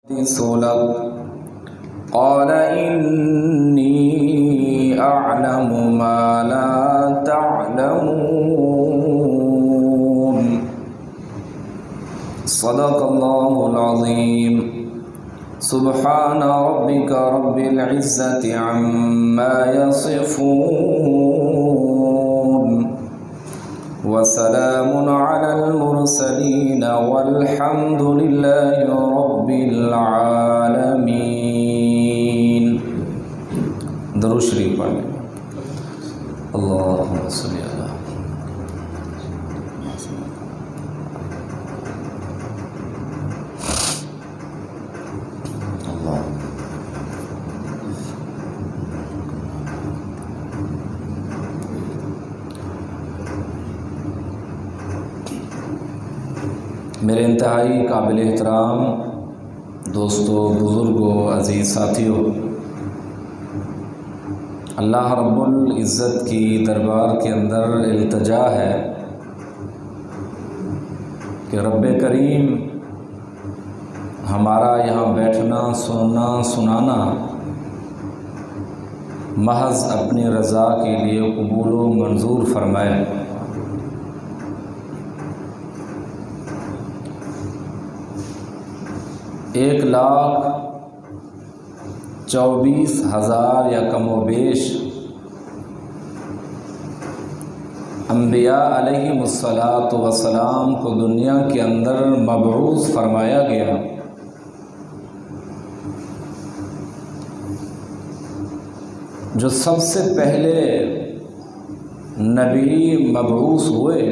لك قال إني أعلم ما لا تعلمون صدق الله العظيم سبحان ربك رب العزة عما يصفون وسلام على المرسلين والحمد لله رب العالمين. درود شریف پڑھ لیں. اللہم صلی اللہ میرے انتہائی قابل احترام دوستوں، بزرگوں، عزیز ساتھیوں، اللہ رب العزت کی دربار کے اندر التجا ہے کہ رب کریم ہمارا یہاں بیٹھنا، سننا، سنانا محض اپنی رضا کے لیے قبول و منظور فرمائے. 1,24,000 یا کم و بیش انبیاء علیہم السلام کو دنیا کے اندر مبعوث فرمایا گیا. جو سب سے پہلے نبی مبعوث ہوئے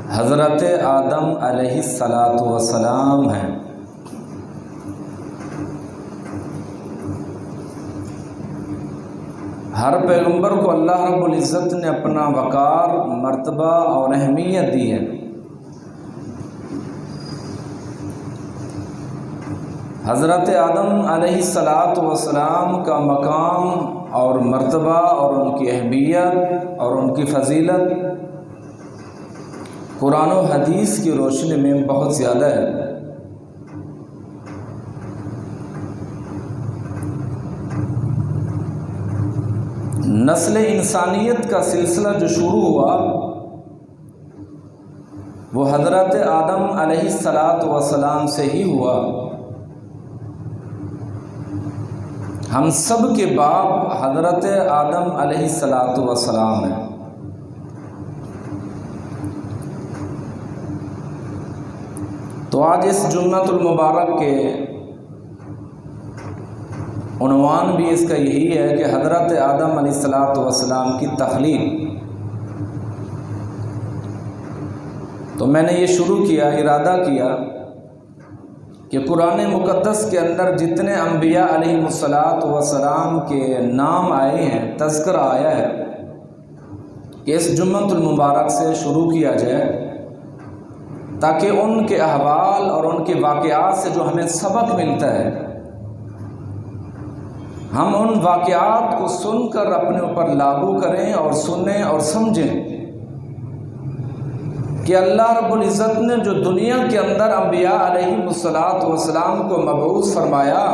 حضرت آدم علیہ السلام ہیں. ہر پیغمبر کو اللہ رب العزت نے اپنا وقار، مرتبہ اور اہمیت دی ہے. حضرت آدم علیہ السلام کا مقام اور مرتبہ اور ان کی اہمیت اور ان کی فضیلت قرآن و حدیث کی روشنی میں بہت زیادہ ہے. نسل انسانیت کا سلسلہ جو شروع ہوا وہ حضرت آدم علیہ السلام سے ہی ہوا. ہم سب کے باپ حضرت آدم علیہ السلام ہیں. تو آج اس جمعۃ المبارک کے عنوان بھی اس کا یہی ہے کہ حضرت آدم علیہ السلام کی تخلیق. تو میں نے یہ شروع کیا، ارادہ کیا کہ قرآن مقدس کے اندر جتنے انبیاء علیہ السلام کے نام آئے ہیں، تذکرہ آیا ہے، کہ اس جمعۃ المبارک سے شروع کیا جائے تاکہ ان کے احوال اور ان کے واقعات سے جو ہمیں سبق ملتا ہے ہم ان واقعات کو سن کر اپنے اوپر لاگو کریں اور سنیں اور سمجھیں کہ اللہ رب العزت نے جو دنیا کے اندر انبیاء علیہ السلام کو مبعوث فرمایا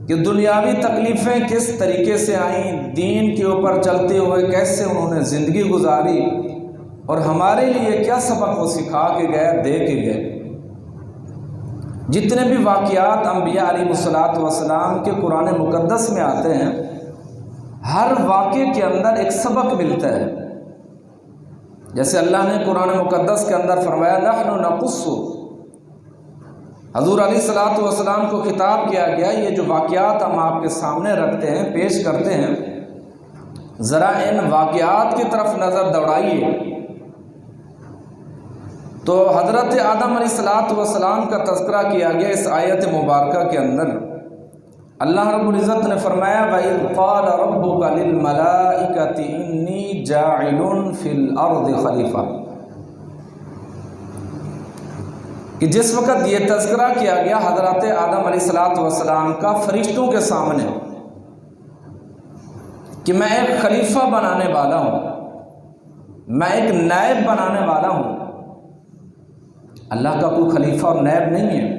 کہ دنیاوی تکلیفیں کس طریقے سے آئیں، دین کے اوپر چلتے ہوئے کیسے انہوں نے زندگی گزاری اور ہمارے لیے کیا سبق وہ سکھا کے گئے، دے کے گئے. جتنے بھی واقعات انبیاء علیہ السلام کے قرآن مقدس میں آتے ہیں ہر واقعے کے اندر ایک سبق ملتا ہے. جیسے اللہ نے قرآن مقدس کے اندر فرمایا نحن نقص، حضور علیہ السلام کو خطاب کیا گیا یہ جو واقعات ہم آپ کے سامنے رکھتے ہیں، پیش کرتے ہیں، ذرا ان واقعات کی طرف نظر دوڑائیے. تو حضرت آدم علیہ السلام کا تذکرہ کیا گیا اس آیت مبارکہ کے اندر. اللہ رب العزت نے فرمایا وَإِذْ قَالَ رَبُّكَ لِلْمَلَائِكَةِ إِنِّي جَاعِلٌ فِي الْأَرْضِ خَلِيفَةً، کہ جس وقت یہ تذکرہ کیا گیا حضرت آدم علیہ السلام کا فرشتوں کے سامنے کہ میں ایک خلیفہ بنانے والا ہوں، میں ایک نائب بنانے والا ہوں. اللہ کا کوئی خلیفہ اور نائب نہیں ہے۔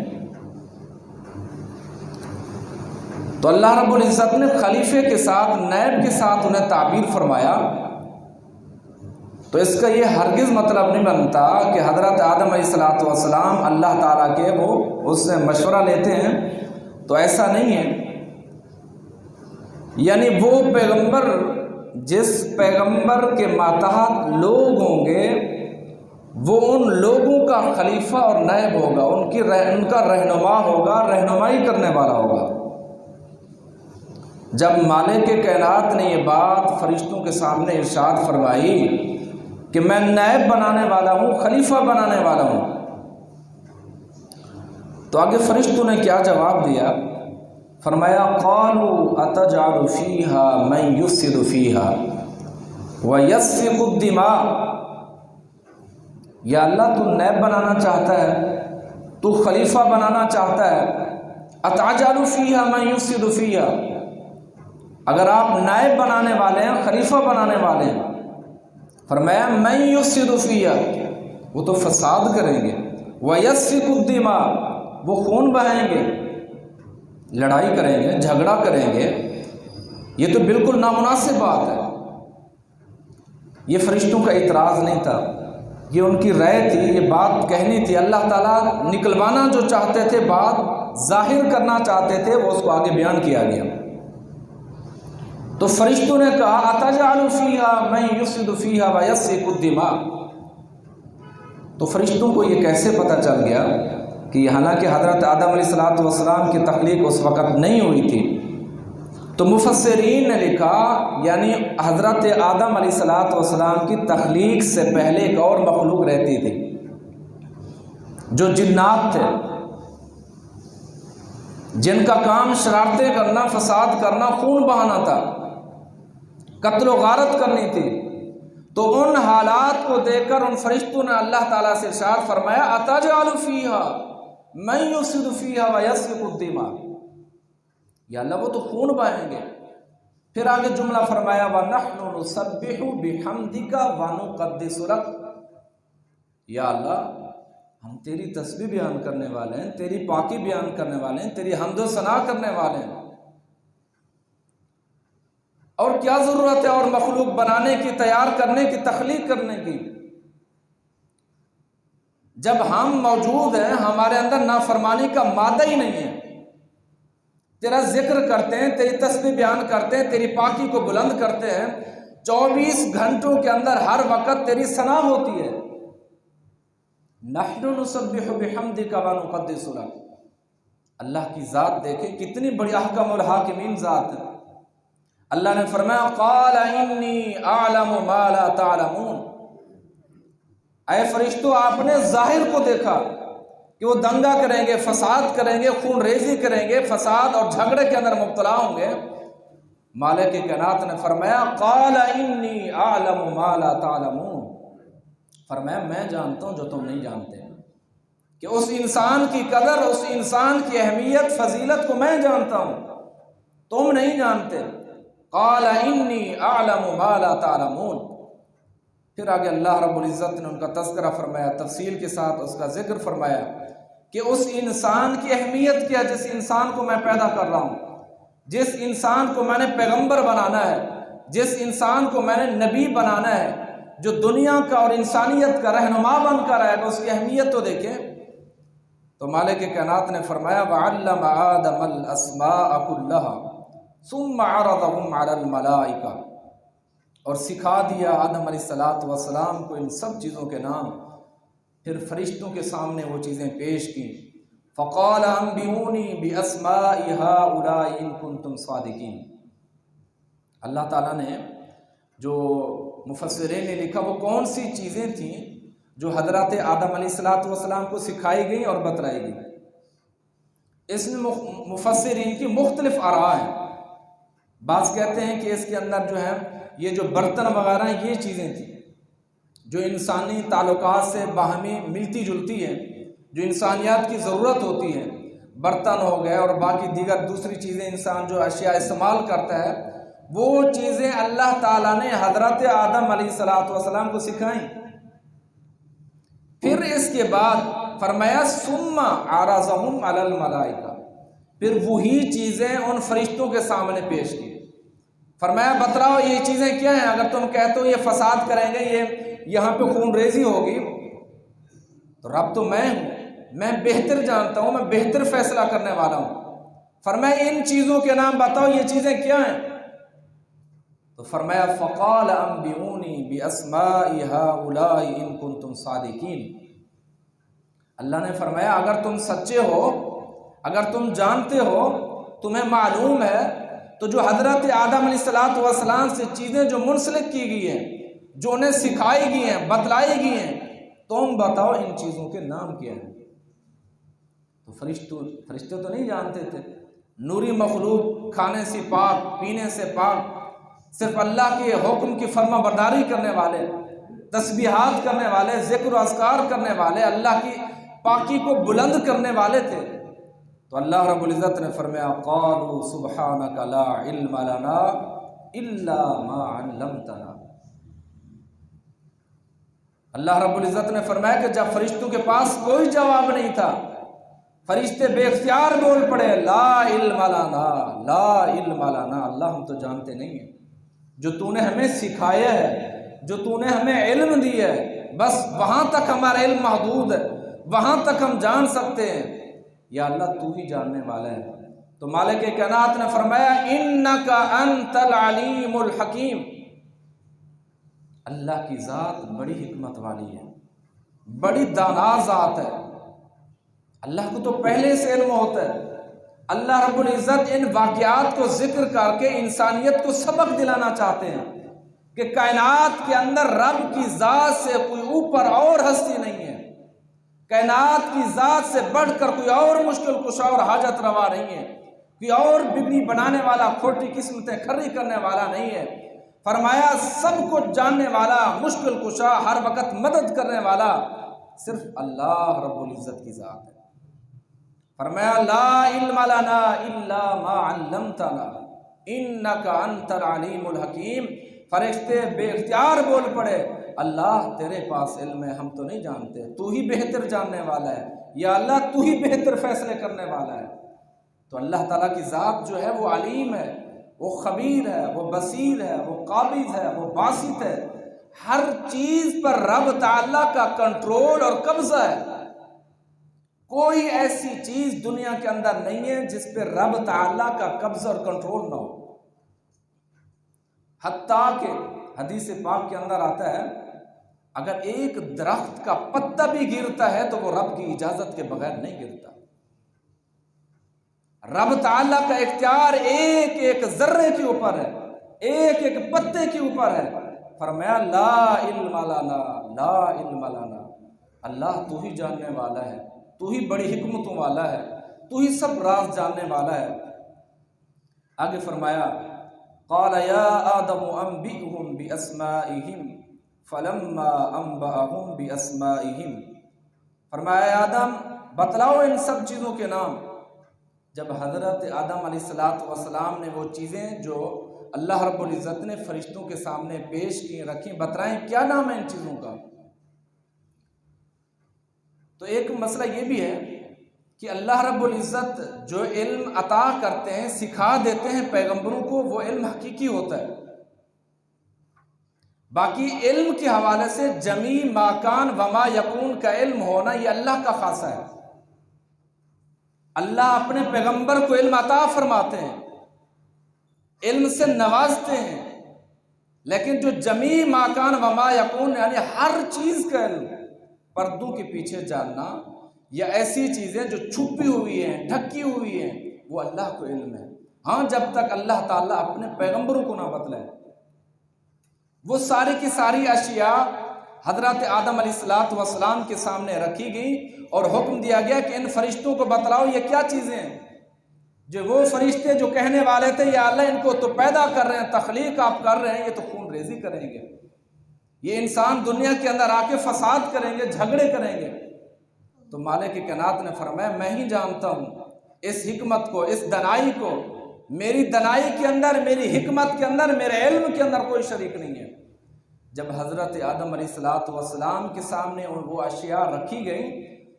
تو اللہ رب العزت نے خلیفے کے ساتھ نائب کے ساتھ انہیں تعبیر فرمایا، تو اس کا یہ ہرگز مطلب نہیں بنتا کہ حضرت آدم علیہ السلام اللہ تعالیٰ کے وہ اس سے مشورہ لیتے ہیں، تو ایسا نہیں ہے۔ یعنی وہ پیغمبر جس پیغمبر کے ماتحت لوگ ہوں گے وہ ان لوگوں کا خلیفہ اور نائب ہوگا، ان کا رہنما ہوگا، رہنمائی کرنے والا ہوگا۔ جب مالک کائنات نے یہ بات فرشتوں کے سامنے ارشاد فرمائی کہ میں نائب بنانے والا ہوں، خلیفہ بنانے والا ہوں، تو آگے فرشتوں نے کیا جواب دیا؟ فرمایا قالوا اتجعل فيها من يفسد فيها ويسفك الدماء، یا اللہ تو نائب بنانا چاہتا ہے، تو خلیفہ بنانا چاہتا ہے، اتجعل فيها من يفسد فيها، اگر آپ نائب بنانے والے ہیں، خلیفہ بنانے والے ہیں، فرمایا من يفسد فيها، وہ تو فساد کریں گے، ويسفك الدماء، وہ خون بہائیں گے، لڑائی کریں گے، جھگڑا کریں گے، یہ تو بالکل نامناسب بات ہے۔ یہ فرشتوں کا اعتراض نہیں تھا، یہ ان کی رائے تھی، یہ بات کہنی تھی۔ اللہ تعالیٰ نکلوانا جو چاہتے تھے، بات ظاہر کرنا چاہتے تھے، وہ اس کو آگے بیان کیا گیا۔ تو فرشتوں نے کہا اتجعل فیہا من یفسد فیہا ویسفک الدماء، تو فرشتوں کو یہ کیسے پتہ چل گیا کہ حالانکہ حضرت آدم علیہ السلام کی تخلیق اس وقت نہیں ہوئی تھی؟ تو مفسرین نے لکھا یعنی حضرت آدم علیہ السلام کی تخلیق سے پہلے ایک اور مخلوق رہتی تھی جو جنات تھے، جن کا کام شرارتیں کرنا، فساد کرنا، خون بہانا تھا، قتل و غارت کرنی تھی۔ تو ان حالات کو دیکھ کر ان فرشتوں نے اللہ تعالیٰ سے ارشاد فرمایا اتجعل فیہا من یفسد فیہا ویسفک الدماء، یا اللہ وہ تو خون بہائیں گے۔ پھر آگے جملہ فرمایا وَنَحْنُ نُسَبِّحُ بِحَمْدِكَ وَنُقَدِّسُ لَكَ، یا اللہ ہم تیری تسبیح بیان کرنے والے ہیں، تیری پاکی بیان کرنے والے ہیں، تیری حمد و ثنا کرنے والے ہیں، اور کیا ضرورت ہے اور مخلوق بنانے کی، تیار کرنے کی، تخلیق کرنے کی؟ جب ہم موجود ہیں، ہمارے اندر نافرمانی کا مادہ ہی نہیں ہے، تیرا ذکر کرتے ہیں، تیری تسبیح بیان کرتے ہیں، تیری پاکی کو بلند کرتے ہیں، 24 گھنٹوں کے اندر ہر وقت تیری ثنا ہوتی ہے۔ نحن نسبح بحمدک ونقدس لک، اللہ کی ذات دیکھیں کتنی بڑی احکم الحاکمین ذات ہے۔ اللہ نے فرمایا قال انی اعلم ما لا تعلمون، اے فرشتوں آپ نے ظاہر کو دیکھا کہ وہ دنگا کریں گے، فساد کریں گے، خون ریزی کریں گے، فساد اور جھگڑے کے اندر مبتلا ہوں گے۔ مالک کائنات نے فرمایا قال انی اعلم ما لا تعلمون، فرمایا میں جانتا ہوں جو تم نہیں جانتے، کہ اس انسان کی قدر، اس انسان کی اہمیت، فضیلت کو میں جانتا ہوں، تم نہیں جانتے۔ قال انی اعلم ما لا تعلمون، پھر آگے اللہ رب العزت نے ان کا تذکرہ فرمایا، تفصیل کے ساتھ اس کا ذکر فرمایا کہ اس انسان کی اہمیت کیا، جس انسان کو میں پیدا کر رہا ہوں، جس انسان کو میں نے پیغمبر بنانا ہے، جس انسان کو میں نے نبی بنانا ہے، جو دنیا کا اور انسانیت کا رہنما بن کر آئے گا، اس کی اہمیت تو دیکھیں۔ تو مالک کائنات نے فرمایا وَعَلَّمَ آدَمَ الْأَسْمَاءَ كُلَّهَا ثُمَّ عَرَضَهُمْ عَلَى الْمَلَائِكَةِ، اور سکھا دیا آدم علیہ السلام کو ان سب چیزوں کے نام، پھر فرشتوں کے سامنے وہ چیزیں پیش کی۔ فَقَالَ أَنْبِئُونِي بِأَسْمَاءِ هَؤُلَاءِ إِن كُنتُمْ صَادِقِينَ، اللہ تعالیٰ نے جو مفسرین نے لکھا وہ کون سی چیزیں تھیں جو حضرت آدم علیہ السلام کو سکھائی گئیں اور بتلائی گئیں۔ اس میں مفسرین کی مختلف آراء ہیں، بعض کہتے ہیں کہ اس کے اندر جو ہے یہ جو برتن وغیرہ ہیں یہ چیزیں تھیں جو انسانی تعلقات سے باہمی ملتی جلتی ہیں، جو انسانیات کی ضرورت ہوتی ہے، برتن ہو گئے اور باقی دیگر دوسری چیزیں انسان جو اشیاء استعمال کرتا ہے، وہ چیزیں اللہ تعالیٰ نے حضرت آدم علیہ السلام کو سکھائیں۔ پھر اس کے بعد فرمایا ثم عرضهم علی الملائکہ، پھر وہی چیزیں ان فرشتوں کے سامنے پیش کی۔ فرمایا بتلاؤ یہ چیزیں کیا ہیں، اگر تم کہتے ہو یہ فساد کریں گے، یہ یہاں پہ خون ریزی ہوگی، تو رب تو میں ہوں، میں بہتر جانتا ہوں، میں بہتر فیصلہ کرنے والا ہوں۔ فرمایا ان چیزوں کے نام بتاؤ، یہ چیزیں کیا ہیں؟ تو فرمایا فقال انبئونی باسماء هؤلاء ان کنتم صادقین۔ اللہ نے فرمایا اگر تم سچے ہو، اگر تم جانتے ہو، تمہیں معلوم ہے، تو جو حضرت آدم علیہ السلام سے چیزیں جو منسلک کی گئی ہیں، جو انہیں سکھائی گئی ہیں، بتلائی گئی ہیں، تم بتاؤ ان چیزوں کے نام کیا ہیں۔ تو فرشتے تو نہیں جانتے تھے، نوری مخلوق، کھانے سے پاک، پینے سے پاک، صرف اللہ کے حکم کی فرما برداری کرنے والے، تسبیحات کرنے والے، ذکر و اذکار کرنے والے، اللہ کی پاکی کو بلند کرنے والے تھے۔ تو اللہ رب العزت نے فرمایا قالوا سبحانک لا علم لنا الا ما علمتنا۔ اللہ رب العزت نے فرمایا کہ جب فرشتوں کے پاس کوئی جواب نہیں تھا، فرشتے بے اختیار بول پڑے لا علم لنا، لا علم لنا، اللہ ہم تو جانتے نہیں ہیں، جو تو نے ہمیں سکھایا ہے، جو تو نے ہمیں علم دی ہے، بس وہاں تک ہمارا علم محدود ہے، وہاں تک ہم جان سکتے ہیں، یا اللہ تو ہی جاننے والا ہے۔ تو مالک کائنات نے فرمایا انک انت العلیم الحکیم، اللہ کی ذات بڑی حکمت والی ہے، بڑی دانا ذات ہے، اللہ کو تو پہلے سے علم ہوتا ہے۔ اللہ رب العزت ان واقعات کو ذکر کر کے انسانیت کو سبق دلانا چاہتے ہیں کہ کائنات کے اندر رب کی ذات سے کوئی اوپر اور ہستی نہیں ہے، کائنات کی ذات سے بڑھ کر کوئی اور مشکل کشا اور حاجت روا نہیں ہے، کوئی اور بگڑی بنانے والا، کھوٹی قسمتیں کھری کرنے والا نہیں ہے۔ فرمایا سب کچھ جاننے والا، مشکل کشا، ہر وقت مدد کرنے والا صرف اللہ رب العزت کی ذات ہے۔ فرمایا لا علم لنا الا ما علمتنا انک انت العلیم الحکیم۔ فرشتے بے اختیار بول پڑے اللہ تیرے پاس علم ہے، ہم تو نہیں جانتے، تو ہی بہتر جاننے والا ہے، یا اللہ تو ہی بہتر فیصلے کرنے والا ہے۔ تو اللہ تعالیٰ کی ذات جو ہے وہ علیم ہے، وہ خبیر ہے، وہ بصیر ہے، وہ قابض ہے، وہ باسط ہے، ہر چیز پر رب تعالیٰ کا کنٹرول اور قبضہ ہے۔ کوئی ایسی چیز دنیا کے اندر نہیں ہے جس پہ رب تعالیٰ کا قبضہ اور کنٹرول نہ ہو۔ حتیٰ کہ حدیث پاک کے اندر آتا ہے اگر ایک درخت کا پتا بھی گرتا ہے تو وہ رب کی اجازت کے بغیر نہیں گرتا۔ رب تعالیٰ کا اختیار ایک ایک ذرے کے اوپر ہے، ایک ایک پتے کے اوپر ہے۔ فرمایا لا علم لنا، لا علم لنا، اللہ تو ہی جاننے والا ہے، تو ہی بڑی حکمتوں والا ہے، تو ہی سب راز جاننے والا ہے۔ آگے فرمایا قال یا آدم انبئهم باسمائهم فلما انبأهم باسمائهم، فرمایا آدم بتلاؤ ان سب چیزوں کے نام۔ جب حضرت آدم علیہ السلام نے وہ چیزیں جو اللہ رب العزت نے فرشتوں کے سامنے پیش کی رکھیں، بتلائیں کیا نام ہے ان چیزوں کا۔ تو ایک مسئلہ یہ بھی ہے کہ اللہ رب العزت جو علم عطا کرتے ہیں، سکھا دیتے ہیں پیغمبروں کو، وہ علم حقیقی ہوتا ہے۔ باقی علم کے حوالے سے جمیع ما کان وما یکون کا علم ہونا یہ اللہ کا خاصہ ہے۔ اللہ اپنے پیغمبر کو علم عطا فرماتے ہیں، علم سے نوازتے ہیں، لیکن جو جمیع ما کان وما یکون یعنی ہر چیز کا علم، پردوں کے پیچھے جاننا یا ایسی چیزیں جو چھپی ہوئی ہیں، ڈھکی ہوئی ہیں، وہ اللہ کو علم ہے۔ ہاں جب تک اللہ تعالیٰ اپنے پیغمبروں کو نہ بتلائے، وہ ساری کی ساری اشیاء حضرت آدم علیہ السلام کے سامنے رکھی گئی اور حکم دیا گیا کہ ان فرشتوں کو بتلاؤ یہ کیا چیزیں ہیں۔ جو وہ فرشتے جو کہنے والے تھے یا اللہ ان کو تو پیدا کر رہے ہیں، تخلیق آپ کر رہے ہیں، یہ تو خون ریزی کریں گے، یہ انسان دنیا کے اندر آ کے فساد کریں گے، جھگڑے کریں گے۔ تو مالک کائنات نے فرمایا میں ہی جانتا ہوں اس حکمت کو، اس دنائی کو، میری دنائی کے اندر، میری حکمت کے اندر، میرے علم کے اندر کوئی شریک نہیں ہے۔ جب حضرت آدم علیہ السلام کے سامنے وہ اشیاء رکھی گئی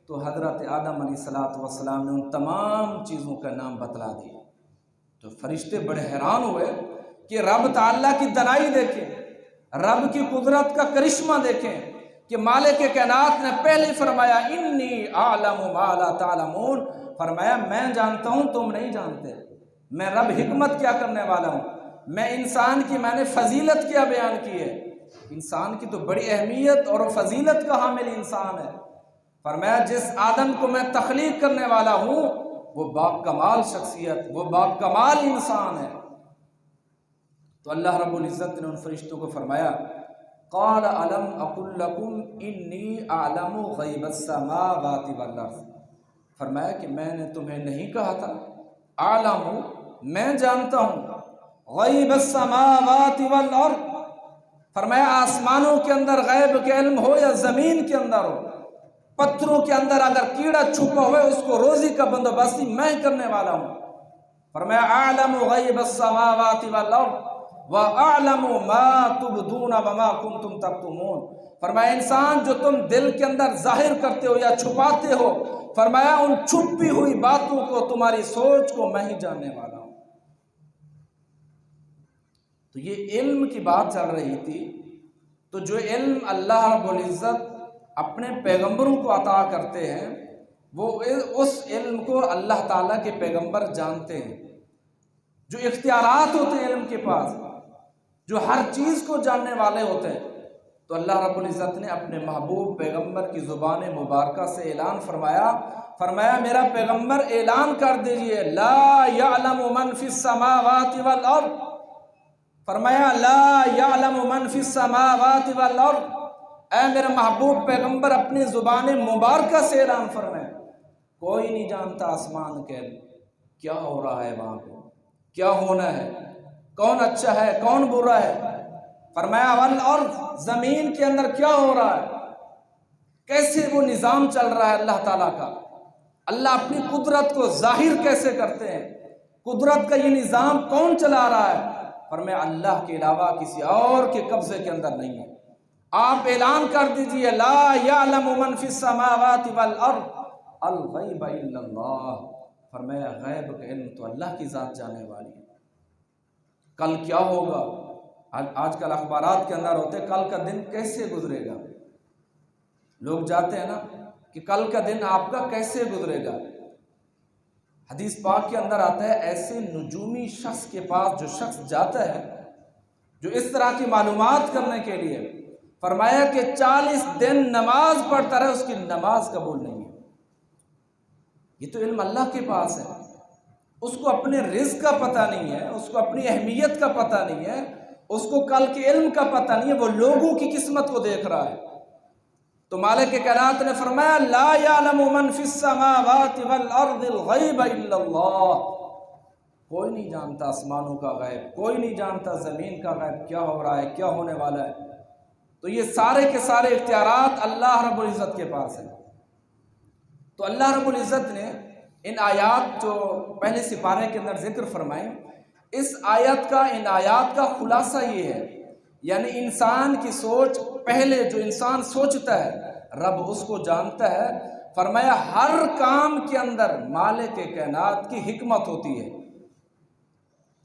تو تو حضرت آدم علیہ السلام نے ان تمام چیزوں کا نام بتلا دیا۔ تو فرشتے بڑے حیران ہوئے کہ رب تعالیٰ کی دنائی دیکھیں، رب کی قدرت کا کرشمہ دیکھیں کہ مالک کائنات نے پہلے فرمایا انی اعلم ما لا تعلمون، فرمایا میں جانتا ہوں تم نہیں جانتے، میں رب حکمت کیا کرنے والا ہوں، میں انسان کی میں نے فضیلت کیا بیان کی ہے، انسان کی تو بڑی اہمیت اور فضیلت کا حامل انسان ہے۔ فرمایا جس آدم کو میں تخلیق کرنے والا ہوں وہ باکمال شخصیت، وہ باکمال انسان ہے۔ تو اللہ رب العزت نے ان فرشتوں کو فرمایا قال الم اقل لکم انی اعلم غیب السماوات والارض، فرمایا کہ میں نے تمہیں نہیں کہا تھا اعلم میں جانتا ہوں غیب السماوات والارض، فرمایا آسمانوں کے اندر غیب کے علم ہو یا زمین کے اندر ہو، پتھروں کے اندر اگر کیڑا چھپا ہوئے اس کو روزی کا بندوبستی میں کرنے والا ہوں۔ فرمایا اعلم غیب السماوات والارض واعلم ما تبدون وما کنتم تکتمون، فرمایا انسان جو تم دل کے اندر ظاہر کرتے ہو یا چھپاتے ہو، فرمایا ان چھپی ہوئی باتوں کو، تمہاری سوچ کو میں ہی جاننے والا ہوں۔ تو یہ علم کی بات چل رہی تھی، تو جو علم اللہ رب العزت اپنے پیغمبروں کو عطا کرتے ہیں وہ اس علم کو اللہ تعالیٰ کے پیغمبر جانتے ہیں، جو اختیارات ہوتے ہیں علم کے پاس، جو ہر چیز کو جاننے والے ہوتے ہیں۔ تو اللہ رب العزت نے اپنے محبوب پیغمبر کی زبان مبارکہ سے اعلان فرمایا میرا پیغمبر اعلان کر دیجئے لا یعلم من فی السماوات والارض، فرمایا لا یعلم من فی السماوات والارض، اے میرا محبوب پیغمبر اپنی زبان مبارکہ سے اعلان فرمائے کوئی نہیں جانتا آسمان کے کیا ہو رہا ہے، وہاں پہ کیا ہونا ہے، کون اچھا ہے کون برا ہے، فرمایا والارض زمین کے اندر کیا ہو رہا ہے، کیسے وہ نظام چل رہا ہے اللہ تعالیٰ کا، اللہ اپنی قدرت کو ظاہر کیسے کرتے ہیں، قدرت کا یہ نظام کون چلا رہا ہے، فرمایا اللہ کے علاوہ کسی اور کے قبضے کے اندر نہیں ہے۔ آپ اعلان کر دیجئے لا یعلم من فی السماوات والارض الغیب الا اللہ، فرمایا غیب کا علم تو اللہ کی ذات جانے والی ہے۔ کل کیا ہوگا، آج کل اخبارات کے اندر ہوتے کل کا دن کیسے گزرے گا، لوگ جاتے ہیں نا کہ کل کا دن آپ کا کیسے گزرے گا۔ حدیث پاک کے اندر آتا ہے ایسے نجومی شخص کے پاس جو شخص جاتا ہے جو اس طرح کی معلومات کرنے کے لیے، فرمایا کہ 40 دن نماز پڑھتا رہے اس کی نماز قبول نہیں ہے۔ یہ تو علم اللہ کے پاس ہے، اس کو اپنے رزق کا پتہ نہیں ہے، اس کو اپنی اہمیت کا پتہ نہیں ہے، اس کو کل کے علم کا پتہ نہیں ہے، وہ لوگوں کی قسمت کو دیکھ رہا ہے۔ تو مالک کائنات نے فرمایا لا یعلم من فی السماوات والارض الغیب الا اللہ، کوئی نہیں جانتا آسمانوں کا غیب، کوئی نہیں جانتا زمین کا غیب کیا ہو رہا ہے کیا ہونے والا ہے۔ تو یہ سارے کے سارے اختیارات اللہ رب العزت کے پاس ہیں۔ تو اللہ رب العزت نے ان آیات جو پہلے سپارے کے اندر ذکر فرمائیں، اس آیت کا ان آیات کا خلاصہ یہ ہے، یعنی انسان کی سوچ، پہلے جو انسان سوچتا ہے رب اس کو جانتا ہے، فرمایا ہر کام کے اندر مالک کائنات کی حکمت ہوتی ہے،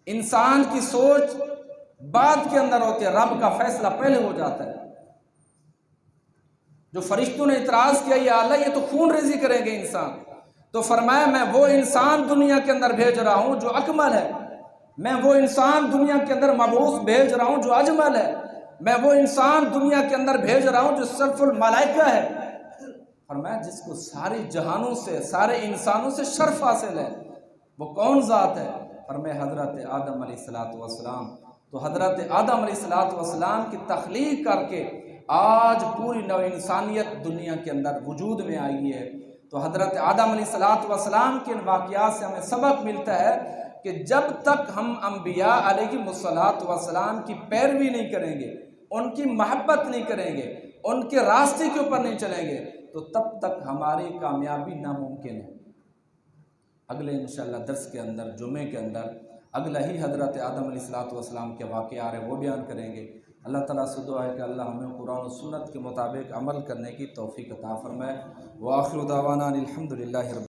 انسان کی سوچ بعد کے اندر ہوتی ہے، رب کا فیصلہ پہلے ہو جاتا ہے۔ جو فرشتوں نے اعتراض کیا یا اللہ یہ تو خون ریزی کریں گے انسان، تو فرمایا میں وہ انسان دنیا کے اندر بھیج رہا ہوں جو اکمل ہے، میں وہ انسان دنیا کے اندر مبعوث بھیج رہا ہوں جو اجمل ہے، میں وہ انسان دنیا کے اندر بھیج رہا ہوں جو صرف الملائکہ ہے، فرمایا جس کو ساری جہانوں سے، سارے انسانوں سے شرف حاصل ہے، وہ کون ذات ہے، فرمایا حضرت آدم علیہ السلام۔ تو حضرت آدم علیہ السلام کی تخلیق کر کے آج پوری نو انسانیت دنیا کے اندر وجود میں آئی ہے۔ تو حضرت آدم علیہ السلام کے ان واقعات سے ہمیں سبق ملتا ہے کہ جب تک ہم انبیاء علیہ السلام کی پیروی نہیں کریں گے، ان کی محبت نہیں کریں گے، ان کے راستے کے اوپر نہیں چلیں گے، تو تب تک ہماری کامیابی ناممکن ہے۔ اگلے انشاءاللہ درس کے اندر، جمعے کے اندر اگلا ہی حضرت آدم علیہ السلام کے واقعہ ہے وہ بیان کریں گے۔ اللہ تعالیٰ سے دعا ہے کہ اللہ ہمیں قرآن و سنت کے مطابق عمل کرنے کی توفیق عطا فرمائے۔ وآخر دعوانا الحمدللہ رب